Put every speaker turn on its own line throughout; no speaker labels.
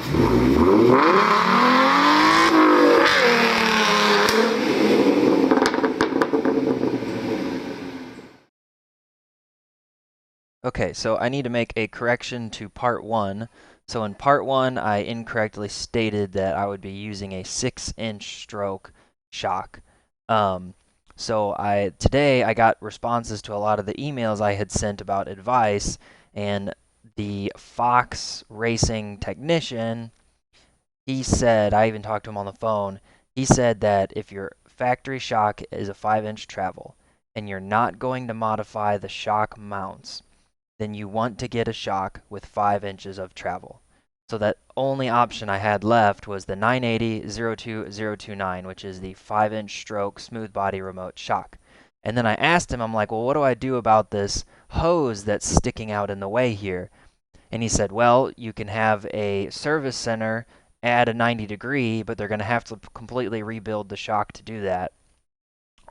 Okay, so I need to make a correction to part one. So in part one, I incorrectly stated that I would be using a 6-inch stroke shock. Um, so today I got responses to a lot of the emails I had sent about advice, and the Fox Racing technician, he said, I even talked to him on the phone, he said that if your factory shock is a 5-inch travel and you're not going to modify the shock mounts, then you want to get a shock with 5 inches of travel. So that only option I had left was the 980-02029, which is the 5-inch stroke smooth body remote shock. And then I asked him, I'm like, well, what do I do about this hose that's sticking out in the way here? And he said, well, you can have a service center add a 90-degree, but they're going to have to completely rebuild the shock to do that.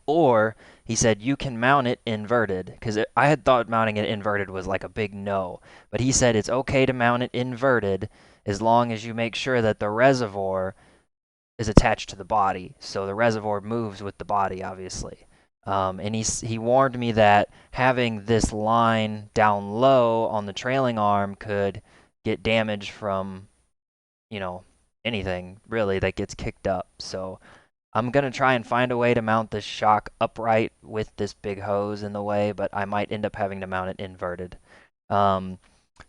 Or he said you can mount it inverted, because I had thought mounting it inverted was like a big no. But he said it's okay to mount it inverted as long as you make sure that the reservoir is attached to the body. So the reservoir moves with the body, obviously. And he warned me that having this line down low on the trailing arm could get damage from, you know, anything really that gets kicked up. So I'm going to try and find a way to mount this shock upright with this big hose in the way, but I might end up having to mount it inverted. Um,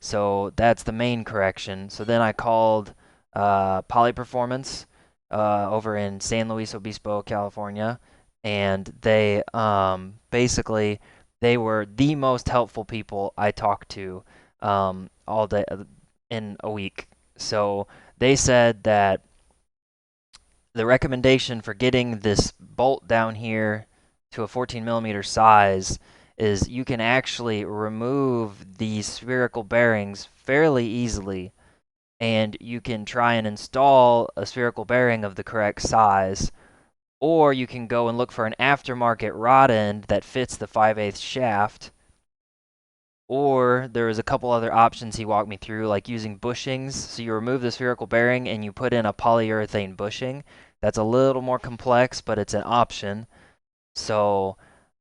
so that's the main correction. So then I called Poly Performance over in San Luis Obispo, California, and they basically they were the most helpful people I talked to all day in a week. So they said that the recommendation for getting this bolt down here to a 14 millimeter size is you can actually remove these spherical bearings fairly easily, and you can try and install a spherical bearing of the correct size, or you can go and look for an aftermarket rod end that fits the 5/8 shaft. Or there was a couple other options he walked me through, like using bushings. So you remove the spherical bearing and you put in a polyurethane bushing. That's a little more complex, but it's an option. So,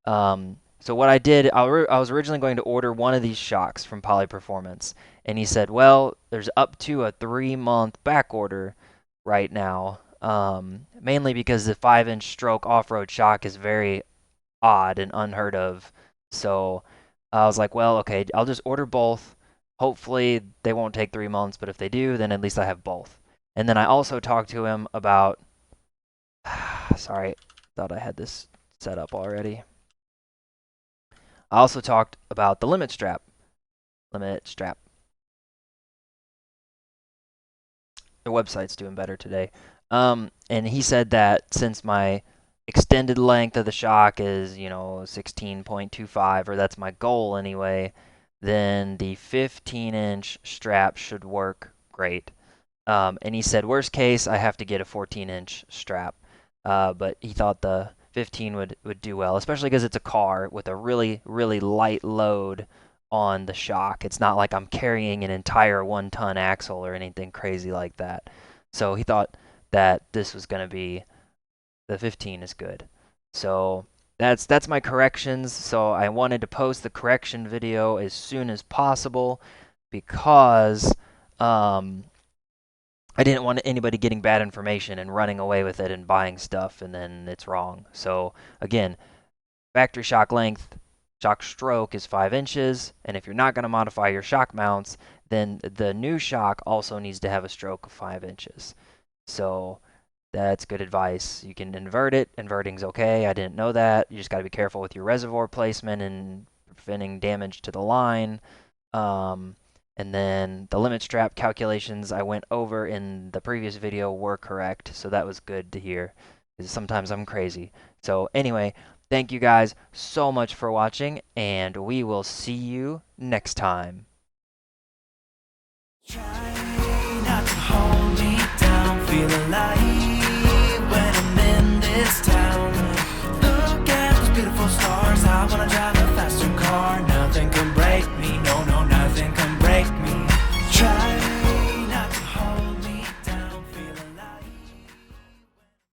so what I did, I was originally going to order one of these shocks from Poly Performance, and he said, well, there's up to a 3-month back order right now, mainly because the 5-inch stroke off-road shock is very odd and unheard of. So I was like, well, okay, I'll just order both. Hopefully they won't take 3 months, but if they do, then at least I have both. And then I also talked to him about, sorry, thought I had this set up already. I also talked about the limit strap. Limit strap. Their website's doing better today. And he said that since my extended length of the shock is, 16.25, or that's my goal anyway, then the 15-inch strap should work great. And he said, worst case, I have to get a 14-inch strap. But he thought the 15 would do well, especially because it's a car with a really, really light load on the shock. It's not like I'm carrying an entire 1-ton axle or anything crazy like that. So he thought that this was going to be the 15 is good. So that's my corrections. So I wanted to post the correction video as soon as possible because I didn't want anybody getting bad information and running away with it and buying stuff and then it's wrong. So again, factory shock length, shock stroke is 5 inches, and if you're not going to modify your shock mounts, then the new shock also needs to have a stroke of 5 inches. So that's good advice. You can invert it. Inverting's okay. I didn't know that. You just got to be careful with your reservoir placement and preventing damage to the line. And then the limit strap calculations I went over in the previous video were correct, so that was good to hear, because sometimes I'm crazy. So anyway, thank you guys so much for watching, and we will see you next time.